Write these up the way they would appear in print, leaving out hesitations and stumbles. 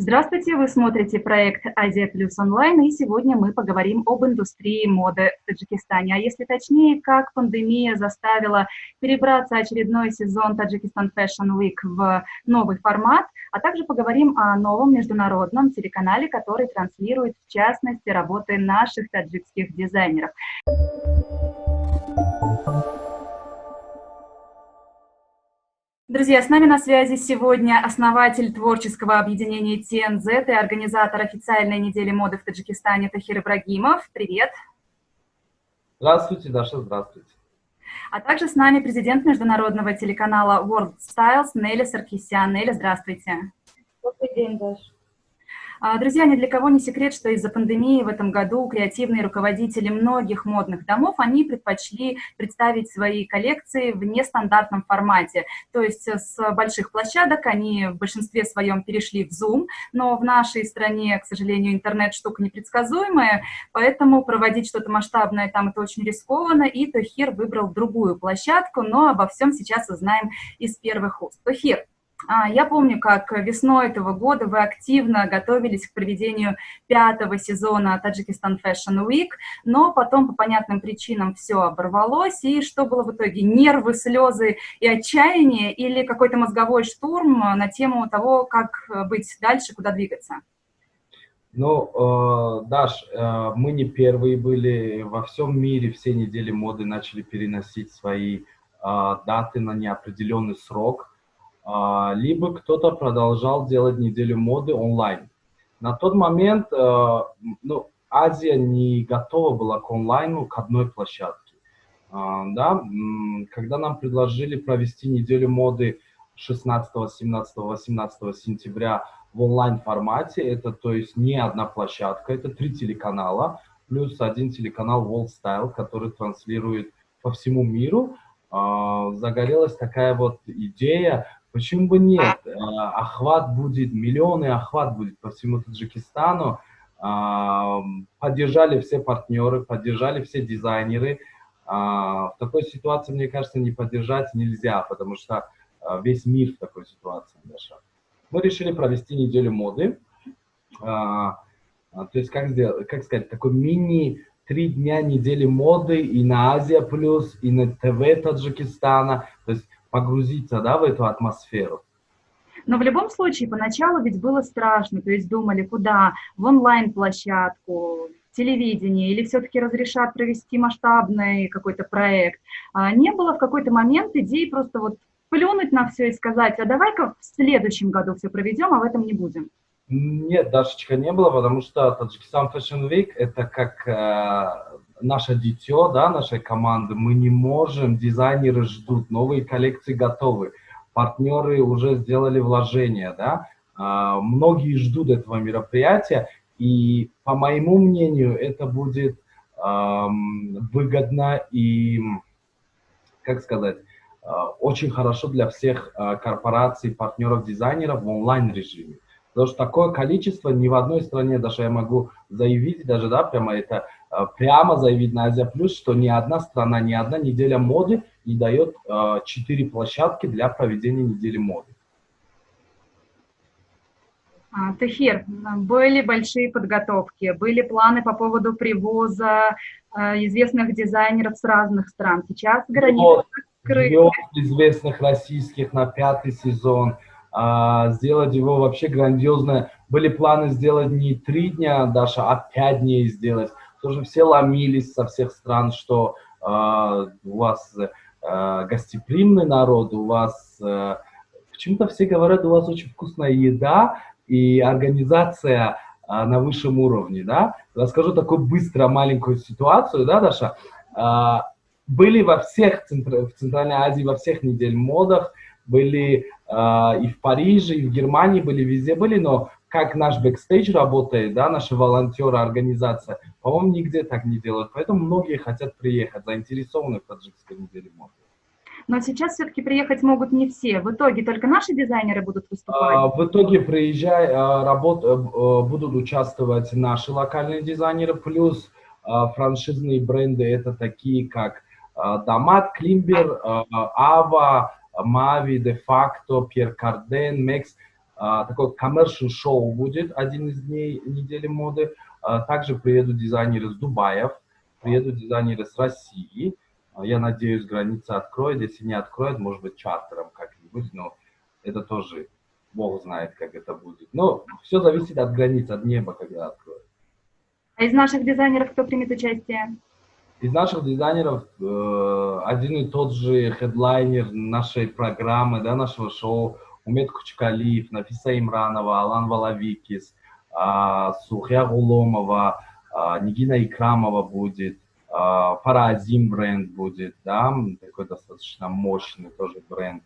Здравствуйте, вы смотрите проект «Азия Плюс онлайн», и сегодня мы поговорим об индустрии моды в Таджикистане, а если точнее, как пандемия заставила перебраться очередной сезон Tajikistan Fashion Week в новый формат, а также поговорим о новом международном телеканале, который транслирует, в частности, работы наших таджикских дизайнеров. Друзья, с нами на связи сегодня основатель творческого объединения TNZ и организатор официальной недели моды в Таджикистане Тахир Ибрагимов. Привет. Здравствуйте, Даша, здравствуйте. А также с нами президент международного телеканала World Styles Неля Саркисян. Неля, здравствуйте. Добрый день, Даша. Друзья, ни для кого не секрет, что из-за пандемии в этом году креативные руководители многих модных домов, они предпочли представить свои коллекции в нестандартном формате. То есть с больших площадок они в большинстве своем перешли в Zoom, но в нашей стране, к сожалению, интернет штука непредсказуемая, поэтому проводить что-то масштабное там это очень рискованно, и Тахир выбрал другую площадку, но обо всем сейчас узнаем из первых уст. Тахир, я помню, как весной этого года вы активно готовились к проведению 5-го сезона Tajikistan Fashion Week, но потом по понятным причинам все оборвалось, и что было в итоге? Нервы, слезы и отчаяние или какой-то мозговой штурм на тему того, как быть дальше, куда двигаться? Ну, Даш, мы не первые были. Во всем мире все недели моды начали переносить свои даты на неопределенный срок. Либо кто-то продолжал делать неделю моды онлайн. На тот момент Азия не готова была к онлайну, к одной площадке. Да? Когда нам предложили провести неделю моды 16, 17, 18 сентября в онлайн-формате, это то есть не одна площадка, это 3 телеканала, плюс один телеканал World Style, который транслирует по всему миру, загорелась такая вот идея, почему бы нет, охват будет, миллионы охват будет по всему Таджикистану, поддержали все партнеры, поддержали все дизайнеры. В такой ситуации, мне кажется, не поддержать нельзя, потому что весь мир в такой ситуации. Даша. Мы решили провести неделю моды, то есть, как сказать, такой мини 3 дня недели моды и на Азия Плюс, и на ТВ Таджикистана, то есть погрузиться, да, в эту атмосферу. Но в любом случае, поначалу ведь было страшно, то есть думали, куда, в онлайн-площадку, телевидение, или все-таки разрешат провести масштабный какой-то проект. Не было в какой-то момент идеи просто вот плюнуть на все и сказать, а давай-ка в следующем году все проведем, а в этом не будем? Нет, Дашечка, не было, потому что Tajikistan Fashion Week это как наше дитё, да, нашей команды. Мы не можем, дизайнеры ждут, новые коллекции готовы, партнеры уже сделали вложения, да. Многие ждут этого мероприятия, и по моему мнению, это будет выгодно и, как сказать, очень хорошо для всех корпораций, партнеров, дизайнеров в онлайн-режиме. Потому что такое количество ни в одной стране, даже я могу заявить, даже, да, прямо заявить на Азия Плюс, что ни одна страна, ни одна неделя моды не дает 4 площадки для проведения недели моды. Тахир, были большие подготовки, были планы по поводу привоза известных дизайнеров с разных стран. Сейчас границы открыты. Известных российских на 5-й сезон. Сделать его вообще грандиозно. Были планы сделать не 3 дня, Даша, а 5 дней сделать. Тоже все ломились со всех стран, что у вас гостеприимный народ, у вас... Почему-то все говорят, у вас очень вкусная еда и организация на высшем уровне, да. Расскажу такую быстро маленькую ситуацию, да, Даша. Были в Центральной Азии, во всех недель модах, были и в Париже, и в Германии были, везде были, но как наш бэкстейдж работает, да, наши волонтеры, организация, по-моему, нигде так не делают. Поэтому многие хотят приехать, заинтересованы в таджикской неделе моды. Но сейчас все-таки приехать могут не все. В итоге только наши дизайнеры будут выступать? В итоге будут участвовать наши локальные дизайнеры, плюс франшизные бренды, это такие как Дамат, Климбер, Ава, Мави, Де Факто, Пьер Карден, Мекс. такой commercial шоу будет один из дней недели моды. Также приедут дизайнеры с Дубаев, приедут дизайнеры с России. Я надеюсь, граница откроет. Если не откроет, может быть, чартером как-нибудь, но это тоже Бог знает, как это будет. Но все зависит от границ, от неба, когда откроет. А из наших дизайнеров кто примет участие? Из наших дизайнеров один и тот же хедлайнер нашей программы, да, нашего шоу, Умет Кучкалиев, Нафиса Имранова, Алан Валавикис, Сухя Гуломова, Нигина Икрамова будет, Фара Азим бренд будет, да, такой достаточно мощный тоже бренд.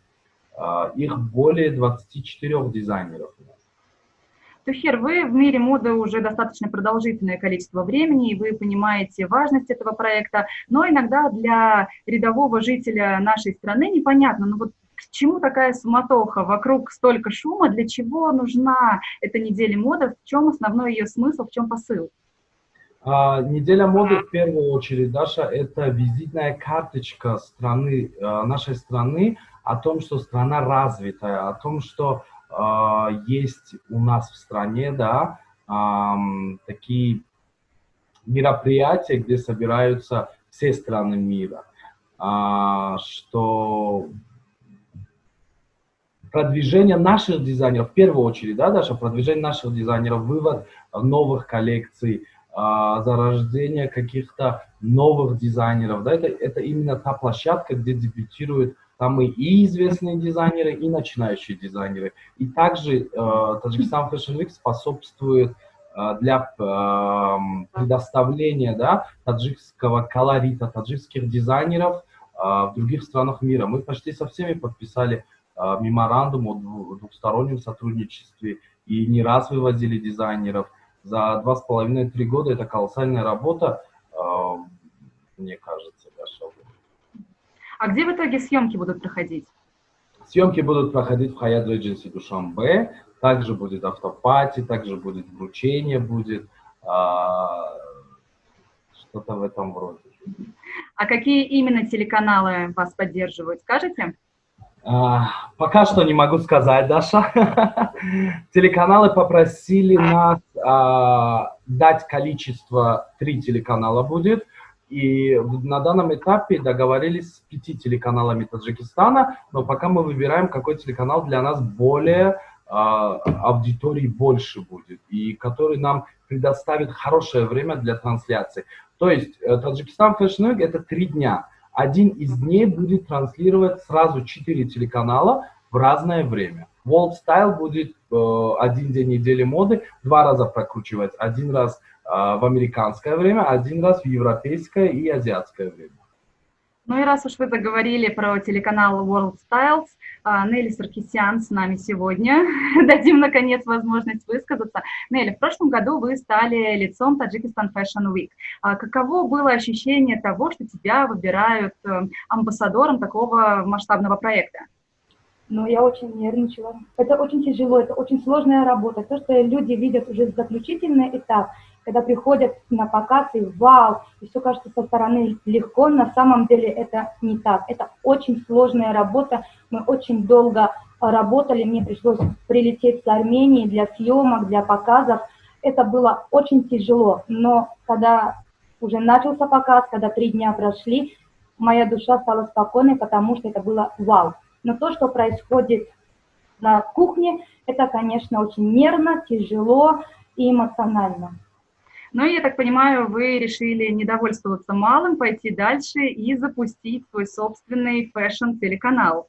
Их более 24 дизайнеров у нас. Тухер, вы в мире моды уже достаточно продолжительное количество времени, и вы понимаете важность этого проекта, но иногда для рядового жителя нашей страны непонятно, ну вот к чему такая суматоха, вокруг столько шума, для чего нужна эта неделя моды, в чем основной ее смысл, в чем посыл? Неделя моды в первую очередь, Даша, это визитная карточка страны, нашей страны о том, что страна развитая, о том, что есть у нас в стране, да, такие мероприятия, где собираются все страны мира, что продвижение наших дизайнеров, в первую очередь, да, Даша, продвижение наших дизайнеров, вывод новых коллекций, зарождение каких-то новых дизайнеров, да, это именно та площадка, где дебютируют там и известные дизайнеры, и начинающие дизайнеры. И также Таджикистан Fashion Week способствует для предоставления, да, таджикского колорита, таджикских дизайнеров в других странах мира. Мы почти со всеми подписали меморандум о двухстороннем сотрудничестве и не раз вывозили дизайнеров. За 2,5-3 года это колоссальная работа, мне кажется, Даша. А где в итоге съемки будут проходить? Съемки будут проходить в Hyatt Regency Душанбе, также будет автопати, также будет вручение, будет что-то в этом роде. А какие именно телеканалы вас поддерживают, скажете? Пока что не могу сказать, Даша. Телеканалы попросили нас дать количество, 3 телеканала будет. И на данном этапе договорились с 5 телеканалами Таджикистана, но пока мы выбираем, какой телеканал для нас более аудитории больше будет, и который нам предоставит хорошее время для трансляции. То есть Таджикистан Fashion Week это 3 дня. Один из дней будет транслировать сразу 4 телеканала в разное время. World Style будет один день недели моды 2 раза прокручивать. Один раз в американское время, один раз в европейское и азиатское время. Ну и раз уж вы заговорили про телеканал World Styles, Нелли Саркисян с нами сегодня. Дадим, наконец, возможность высказаться. Нелли, в прошлом году вы стали лицом Таджикистан Fashion Week. Каково было ощущение того, что тебя выбирают амбассадором такого масштабного проекта? Ну, я очень нервничала. Это очень тяжело, это очень сложная работа. То, что люди видят уже заключительный этап, когда приходят на показ и вау, и все кажется со стороны легко, на самом деле это не так. Это очень сложная работа, мы очень долго работали, мне пришлось прилететь с Армении для съемок, для показов. Это было очень тяжело, но когда уже начался показ, когда 3 дня прошли, моя душа стала спокойной, потому что это было вау. Но то, что происходит на кухне, это, конечно, очень нервно, тяжело и эмоционально. Ну, я так понимаю, вы решили не довольствоваться малым, пойти дальше и запустить свой собственный фэшн-телеканал.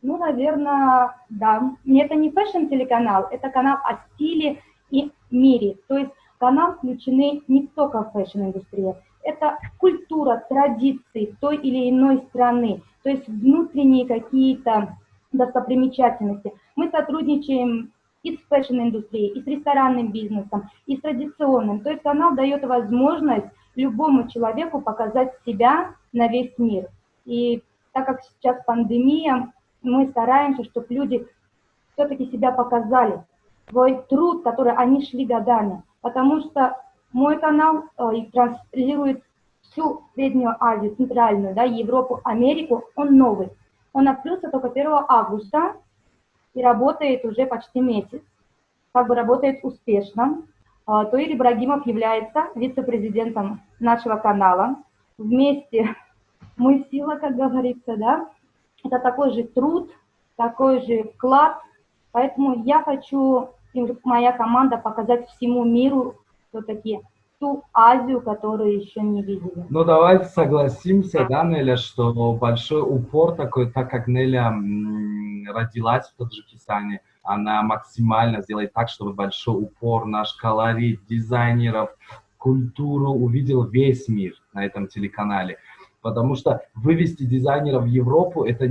Ну, наверное, да. Это не фэшн-телеканал, это канал о стиле и мире. То есть в канал включены не только фэшн-индустрия, это культура, традиции той или иной страны, то есть внутренние какие-то достопримечательности. Мы сотрудничаем и с фэшн-индустрией, и с ресторанным бизнесом, и с традиционным. То есть канал дает возможность любому человеку показать себя на весь мир. И так как сейчас пандемия, мы стараемся, чтобы люди все-таки себя показали, свой труд, который они шли годами. Потому что мой канал транслирует всю Среднюю Азию, Центральную, да, Европу, Америку, он новый. Он открылся только 1 августа. и работает уже почти месяц, как бы работает успешно. Тойр Ибрагимов является вице-президентом нашего канала. Вместе мы сила, как говорится, да. Это такой же труд, такой же вклад. Поэтому я хочу, и моя команда, показать всему миру все-таки ту Азию, которую еще не видели. Ну, давайте согласимся, да, Неля, что большой упор такой, так как Неля родилась в Таджикистане, она максимально сделает так, чтобы большой упор, наш колорит, дизайнеров, культуру увидел весь мир на этом телеканале. Потому что вывести дизайнеров в Европу, это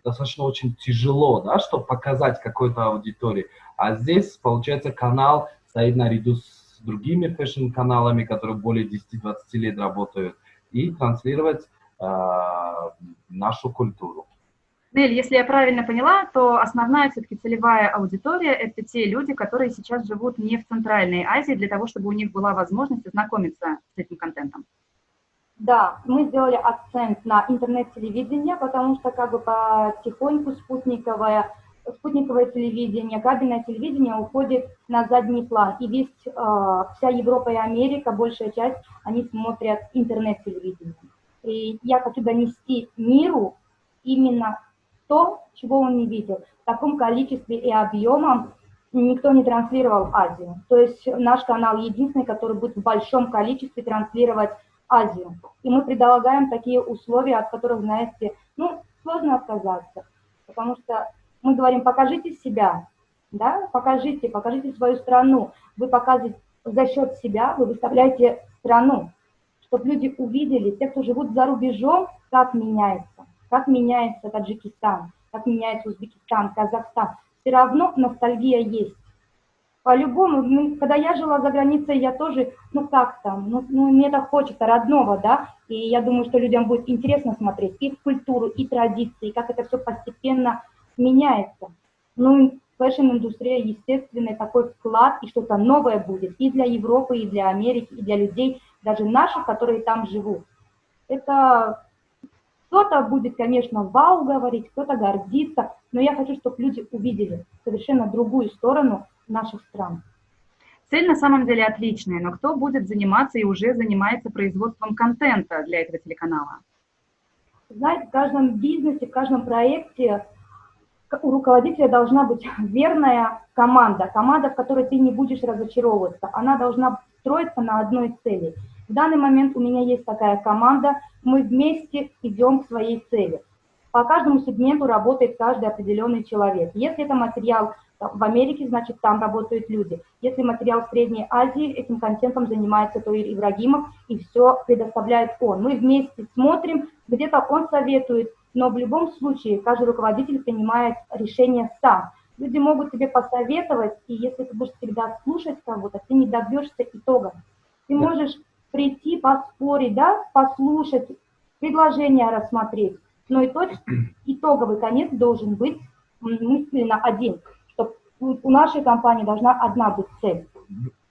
достаточно очень тяжело, да, чтобы показать какой-то аудитории. А здесь, получается, канал стоит наряду с другими фэшн-каналами, которые более 10-20 лет работают, и транслировать нашу культуру. Нель, если я правильно поняла, то основная все-таки целевая аудитория – это те люди, которые сейчас живут не в Центральной Азии, для того, чтобы у них была возможность ознакомиться с этим контентом. Да, мы сделали акцент на интернет-телевидение, потому что как бы потихоньку спутниковое телевидение, кабельное телевидение уходит на задний план. И вся Европа и Америка, большая часть, они смотрят интернет-телевидение. И я хочу донести миру именно то, чего он не видел. В таком количестве и объемом никто не транслировал Азию. То есть наш канал единственный, который будет в большом количестве транслировать Азию. И мы предлагаем такие условия, от которых, знаете, сложно отказаться. Потому что мы говорим, покажите себя, да, покажите свою страну. Вы показываете за счет себя, вы выставляете страну, чтобы люди увидели, те, кто живут за рубежом, как меняется Таджикистан, как меняется Узбекистан, Казахстан. Все равно ностальгия есть. По-любому, когда я жила за границей, я тоже, мне так хочется родного, да, и я думаю, что людям будет интересно смотреть их культуру, и традиции, как это все постепенно меняется. Фэшн-индустрия, естественно, такой вклад, и что-то новое будет и для Европы, и для Америки, и для людей, даже наших, которые там живут. Это кто-то будет, конечно, вау говорить, кто-то гордиться, но я хочу, чтобы люди увидели совершенно другую сторону наших стран. Цель на самом деле отличная, но кто будет заниматься и уже занимается производством контента для этого телеканала? Знаете, в каждом бизнесе, в каждом проекте у руководителя должна быть верная команда, в которой ты не будешь разочаровываться. Она должна строиться на одной цели. В данный момент у меня есть такая команда, мы вместе идем к своей цели. По каждому сегменту работает каждый определенный человек. Если это материал в Америке, значит, там работают люди. Если материал в Средней Азии, этим контентом занимается Тойр Ибрагимов, и все предоставляет он. Мы вместе смотрим, где-то он советует, но в любом случае каждый руководитель принимает решение сам. Люди могут тебе посоветовать, и если ты будешь всегда слушать кого-то, ты не добьешься итога. Ты можешь прийти, поспорить, да, послушать, предложение рассмотреть, но и тот итоговый конец должен быть мысленно один. У нашей компании должна одна быть цель.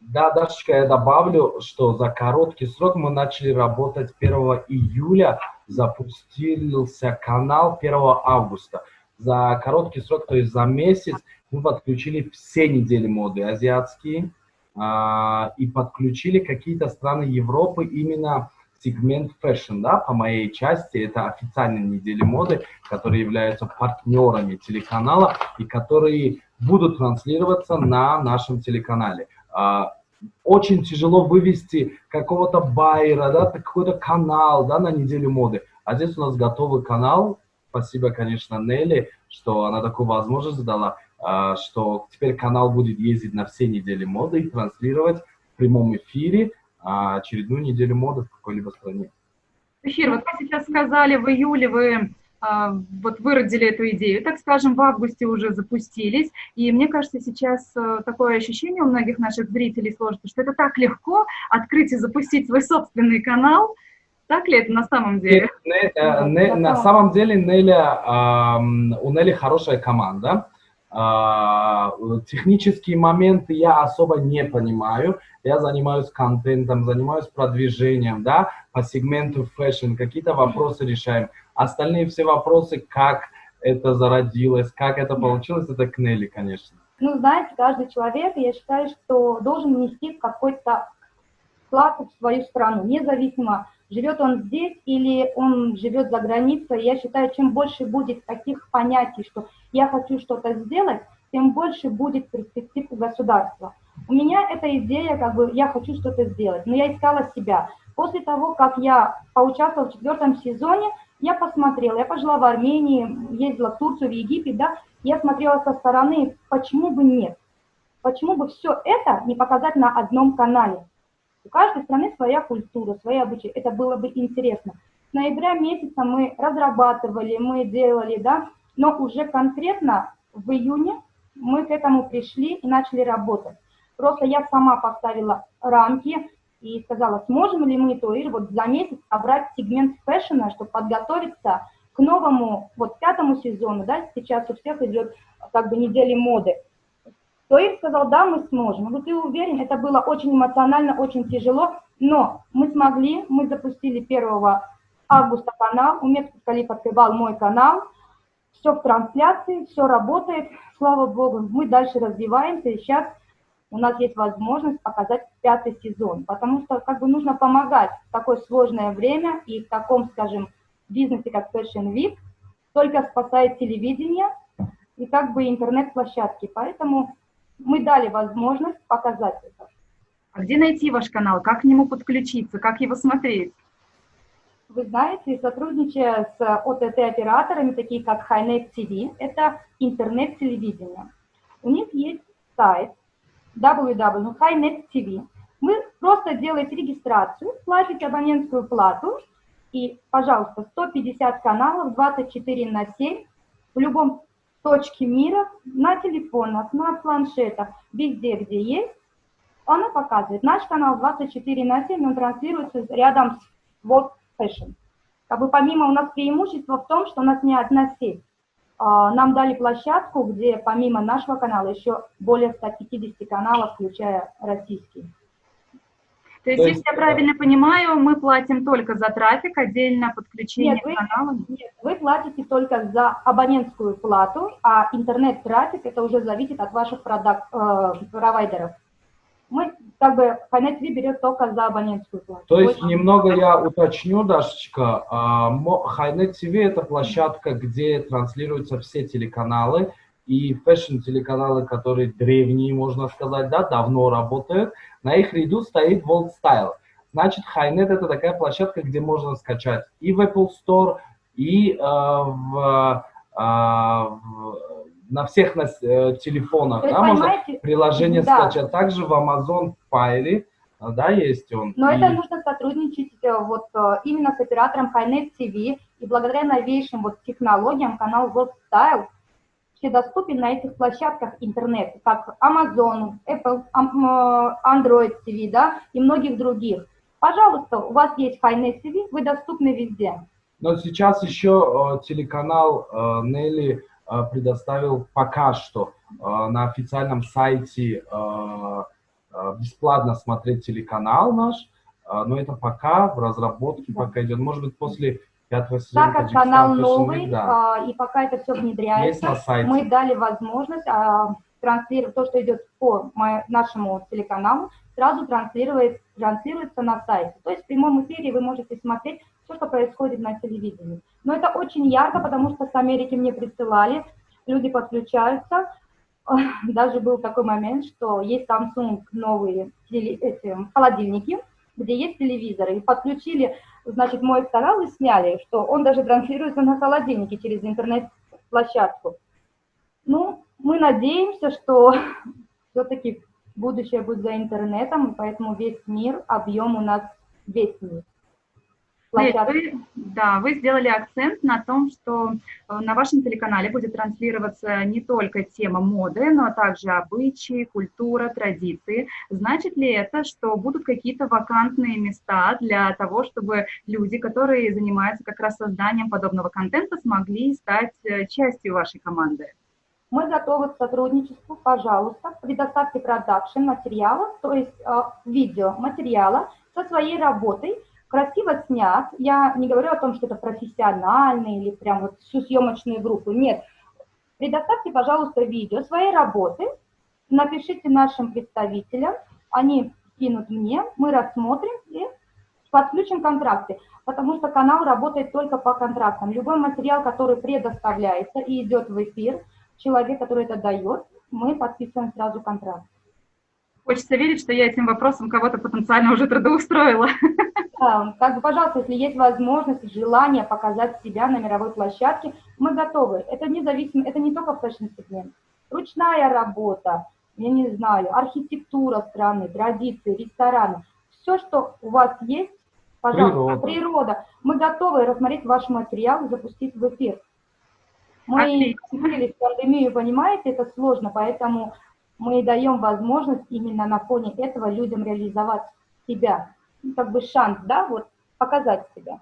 Да, Дашечка, я добавлю, что за короткий срок мы начали работать 1 июля, запустился канал 1 августа. За короткий срок, то есть за месяц, мы подключили все недели моды азиатские и подключили какие-то страны Европы именно сегмент фэшн, да, по моей части, это официальные недели моды, которые являются партнерами телеканала и которые будут транслироваться на нашем телеканале. Очень тяжело вывести какого-то байера, да, какой-то канал, да, на неделю моды. А здесь у нас готовый канал. Спасибо, конечно, Нелли, что она такую возможность дала, что теперь канал будет ездить на все недели моды и транслировать в прямом эфире очередную неделю моды в какой-либо стране. Эфир, вот вы сейчас сказали, в июле вы выродили эту идею, так скажем, в августе уже запустились, и мне кажется, сейчас такое ощущение у многих наших зрителей сложится, что это так легко открыть и запустить свой собственный канал. Так ли это на самом деле? На самом деле, у Нелли хорошая команда. Технические моменты я особо не понимаю. Я занимаюсь контентом, занимаюсь продвижением, да, по сегменту фэшн, какие-то вопросы решаем. Остальные все вопросы, как это зародилось, как это получилось, это к Нелли, конечно. Ну, знаете, каждый человек, я считаю, что должен внести какой-то вклад в свою страну, независимо, живет он здесь или он живет за границей. Я считаю, чем больше будет таких понятий, что я хочу что-то сделать, тем больше будет перспектив у государства. У меня эта идея, как бы, я хочу что-то сделать, но я искала себя. После того, как я поучаствовала в 4-м сезоне, я посмотрела, я пожила в Армении, ездила в Турцию, в Египет, да, я смотрела со стороны, почему бы нет, почему бы все это не показать на одном канале. У каждой страны своя культура, свои обычаи, это было бы интересно. С ноября месяца мы разрабатывали, мы делали, да, но уже конкретно в июне мы к этому пришли и начали работать. Просто я сама поставила рамки и сказала, сможем ли мы, то и вот за месяц собрать сегмент фэшена, чтобы подготовиться к новому, вот 5-му сезону, да, сейчас у всех идет как бы недели моды. Тоир сказал, да, мы сможем. Вот и уверен, это было очень эмоционально, очень тяжело, но мы смогли, мы запустили 1 августа канал, Умет Калиф открывал мой канал, все в трансляции, все работает, слава богу, мы дальше развиваемся, и сейчас у нас есть возможность показать 5-й сезон, потому что как бы нужно помогать в такое сложное время и в таком, скажем, бизнесе, как Fashion Week, только спасает телевидение и как бы интернет-площадки, поэтому мы дали возможность показать это. А где найти ваш канал? Как к нему подключиться? Как его смотреть? Вы знаете, сотрудничая с ОТТ-операторами, такие как HiNet TV, это интернет-телевидение. У них есть сайт www.hinet.tv. Вы просто делаете регистрацию, платите абонентскую плату, и, пожалуйста, 150 каналов 24/7 в любом точке мира, на телефонах, на планшетах, везде, где есть, она показывает. Наш канал 24/7, он транслируется рядом с World Fashion. Как бы помимо у нас преимущество в том, что у нас не одна сеть. Нам дали площадку, где помимо нашего канала еще более 150 каналов, включая российские. То есть, если я правильно понимаю, мы платим только за трафик, отдельно подключение к каналам? Нет, вы платите только за абонентскую плату, а интернет-трафик, это уже зависит от ваших провайдеров. Мы, как бы, HiNet TV берет только за абонентскую плату. То есть, немного я уточню, Дашечка, HiNet TV это площадка, где транслируются все телеканалы, и фэшн-телеканалы, которые древние, можно сказать, да, давно работают, на их ряду стоит World Style. Значит, HiNet это такая площадка, где можно скачать и в Apple Store, и на всех телефонах, да, можно приложение скачать. Также в Amazon Fire, да, есть он. Но это нужно сотрудничать вот именно с оператором HiNet TV, и благодаря новейшим вот технологиям канал World Style доступен на этих площадках интернет, как Amazon, Apple, Android TV, да, и многих других. Пожалуйста, у вас есть HiNet TV, вы доступны везде. Но сейчас еще телеканал Нелли предоставил пока что на официальном сайте бесплатно смотреть телеканал наш, но это пока в разработке, пока идет. Может быть, после 5-го сезона. Так как канал новый, и пока это все внедряется, мы дали возможность транслировать то, что идет по нашему телеканалу, сразу транслируется на сайте. То есть в прямом эфире вы можете смотреть все, что происходит на телевидении. Но это очень ярко, потому что с Америки мне присылали, люди подключаются. Даже был такой момент, что есть Samsung новые холодильники, где есть телевизоры, и подключили, значит, мой канал и сняли, что он даже транслируется на холодильнике через интернет-площадку. Ну, мы надеемся, что все-таки будущее будет за интернетом, и поэтому весь мир, объем у нас весь мир. Вы сделали акцент на том, что на вашем телеканале будет транслироваться не только тема моды, но также обычаи, культура, традиции. Значит ли это, что будут какие-то вакантные места для того, чтобы люди, которые занимаются как раз созданием подобного контента, смогли стать частью вашей команды? Мы готовы к сотрудничеству, пожалуйста, предоставьте продакшн материала, то есть видеоматериала со своей работой, красиво снят. Я не говорю о том, что это профессиональный или прям вот всю съемочную группу. Нет. Предоставьте, пожалуйста, видео своей работы, напишите нашим представителям, они скинут мне, мы рассмотрим и подключим контракты, потому что канал работает только по контрактам. Любой материал, который предоставляется и идет в эфир, человек, который это дает, мы подписываем сразу контракт. Хочется верить, что я этим вопросом кого-то потенциально уже трудоустроила. Как бы, пожалуйста, если есть возможность, желание показать себя на мировой площадке, мы готовы. Это независимо, это не только фэшн-сегмент. Ручная работа, я не знаю, архитектура страны, традиции, рестораны. Все, что у вас есть, пожалуйста, природа. Мы готовы рассмотреть ваш материал и запустить в эфир. Мы в пандемию, понимаете, это сложно, поэтому мы даем возможность именно на фоне этого людям реализовать себя. Как бы шанс, да, вот показать себя.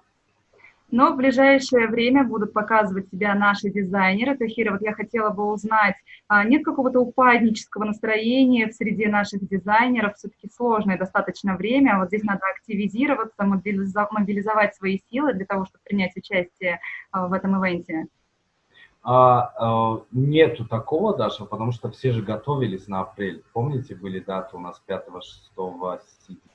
Но в ближайшее время будут показывать себя наши дизайнеры. Тахира, вот я хотела бы узнать, нет какого-то упаднического настроения в среде наших дизайнеров? Все-таки сложное достаточно время. Вот здесь надо активизироваться, мобилизовать свои силы для того, чтобы принять участие в этом ивенте. Нету такого даже, потому что все же готовились на апрель. Помните, были даты у нас 5, 6,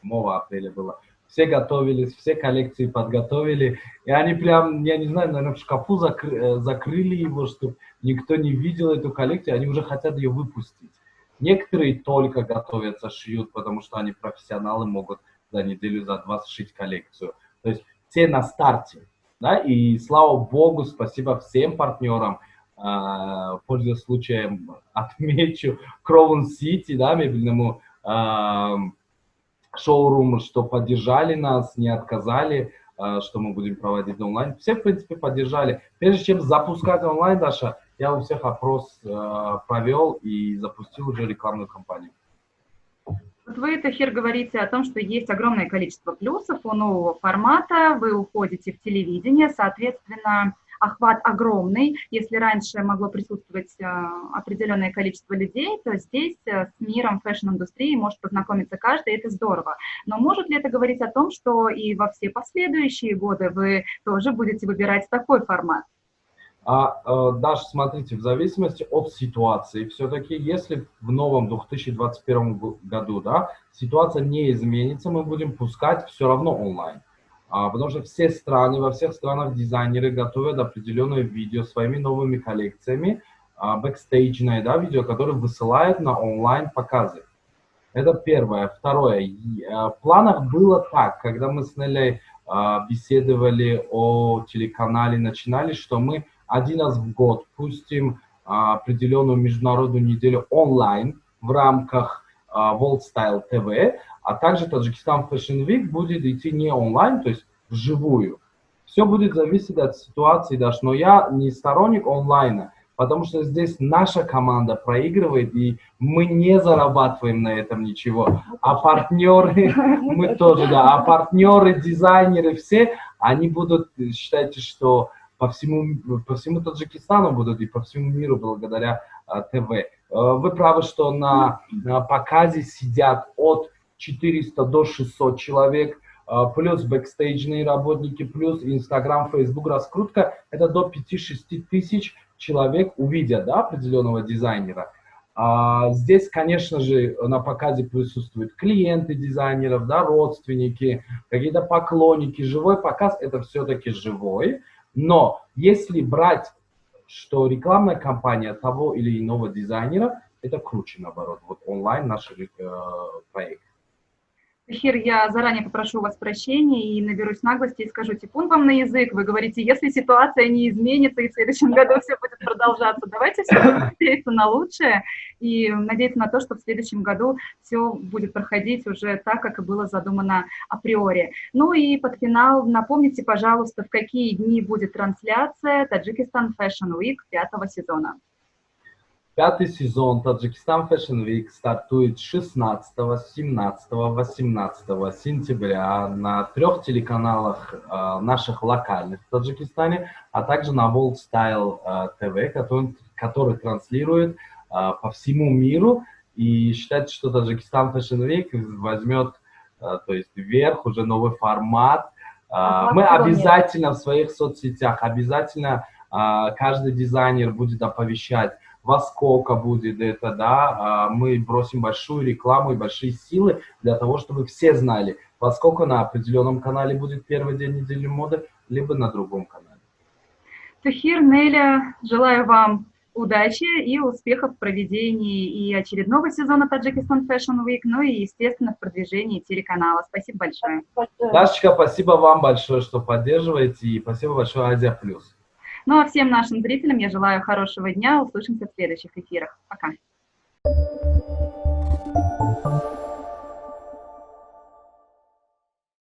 7 апреля было. Все готовились, все коллекции подготовили. И они прям, я не знаю, наверное, в шкафу закрыли его, чтобы никто не видел эту коллекцию. Они уже хотят ее выпустить. Некоторые только готовятся, шьют, потому что они профессионалы, могут за неделю, за 2 сшить коллекцию. То есть все на старте. Да, и слава богу, спасибо всем партнерам, пользуясь случаем, отмечу Crown City, да, мебельному шоуруму, что поддержали нас, не отказали, что мы будем проводить онлайн. Все, в принципе, поддержали. Прежде чем запускать онлайн, Даша, я у всех опрос провел и запустил уже рекламную кампанию. Вот вы, Тахир, говорите о том, что есть огромное количество плюсов у нового формата, вы уходите в телевидение, соответственно, охват огромный. Если раньше могло присутствовать определенное количество людей, то здесь с миром фэшн-индустрии может познакомиться каждый, и это здорово. Но может ли это говорить о том, что и во все последующие годы вы тоже будете выбирать такой формат? Даже смотрите, в зависимости от ситуации, все-таки, если в новом 2021 году, да, ситуация не изменится, мы будем пускать все равно онлайн. Потому что все страны, во всех странах дизайнеры готовят определенное видео своими новыми коллекциями, бэкстейджное, да, видео, которое высылают на онлайн показы. Это первое. Второе. В планах было так, когда мы с Нелей беседовали о телеканале, начинали, что мы один раз в год пустим определенную международную неделю онлайн в рамках World Style TV, а также Таджикистан Fashion Week будет идти не онлайн, то есть вживую. Все будет зависеть от ситуации даже, но я не сторонник онлайна, потому что здесь наша команда проигрывает, и мы не зарабатываем на этом ничего. А партнеры, мы тоже, да, а партнеры, дизайнеры, все, они будут, считайте, что по всему Таджикистану будут и по всему миру благодаря ТВ. Вы правы, что на показе сидят от 400 до 600 человек, плюс бэкстейджные работники, плюс Инстаграм, Фейсбук, раскрутка, это до 5-6 тысяч человек увидят, да, определенного дизайнера. Здесь, конечно же, на показе присутствуют клиенты дизайнеров, да, родственники, какие-то поклонники. Живой показ – это все-таки живой. Но если брать, что рекламная кампания того или иного дизайнера, это круче, наоборот. Вот онлайн наш проект. Тахир, я заранее попрошу у вас прощения и наберусь наглости и скажу типун вам на язык. Вы говорите, если ситуация не изменится и в следующем году все будет продолжаться, давайте все надеяться на лучшее и надеяться на то, что в следующем году все будет проходить уже так, как и было задумано априори. Ну и под финал напомните, пожалуйста, в какие дни будет трансляция Таджикистан Fashion Week 5-го сезона. 5-й сезон Таджикистан Fashion Week стартует 16, 17, 18 сентября на 3 телеканалах наших локальных в Таджикистане, а также на World Style TV, который транслирует по всему миру. И считается, что Таджикистан Fashion Week возьмет, то есть вверх, уже новый формат, Мы обязательно в своих соцсетях, обязательно каждый дизайнер будет оповещать, во сколько будет это, да, мы бросим большую рекламу и большие силы для того, чтобы все знали, во сколько на определенном канале будет первый день недели моды, либо на другом канале. Тухир, Неля, желаю вам удачи и успехов в проведении и очередного сезона Tajikistan Fashion Week, ну и, естественно, в продвижении телеканала. Спасибо большое. Дашечка, спасибо вам большое, что поддерживаете, и спасибо большое Азия Плюс. Ну а всем нашим зрителям я желаю хорошего дня. Услышимся в следующих эфирах. Пока.